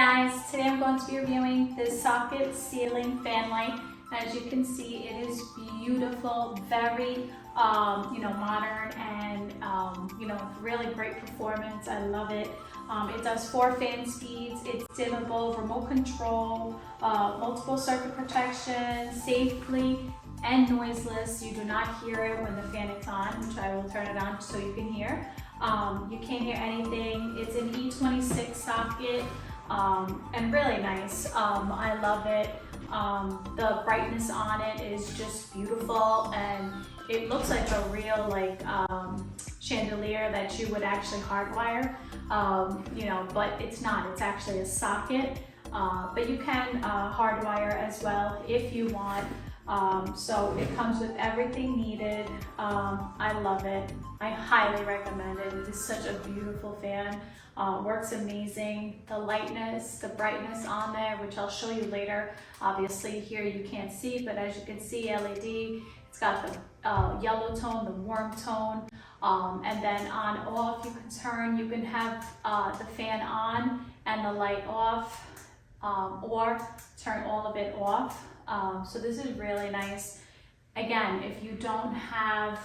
guys, today I'm going to be reviewing this socket ceiling fan light. As you can see, it is beautiful, very modern, and really great performance. I love it. It does 4 fan speeds, it's dimmable, remote control, multiple circuit protection, safely and noiseless. You do not hear it when the fan is on, which I will turn it on so you can hear. You can't hear anything. It's an E26 socket and really nice. I love it. The brightness on it is just beautiful, and it looks like a real chandelier that you would actually hardwire, but it's not. It's actually a socket, but you can hardwire as well if you want. So it comes with everything needed. I love it. I highly recommend it. It is such a beautiful fan. Works amazing. The lightness, the brightness on there, which I'll show you later. Obviously here you can't see, but as you can see, LED. It's got the yellow tone, the warm tone, and then on off you can turn. You can have the fan on and the light off, or turn all of it off. So this is really nice. Again, if you don't have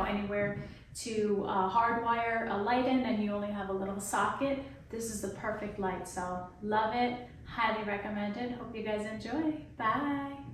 anywhere to hardwire a light in and you only have a little socket, this is the perfect light. So love it, highly recommend it. Hope you guys enjoy. Bye.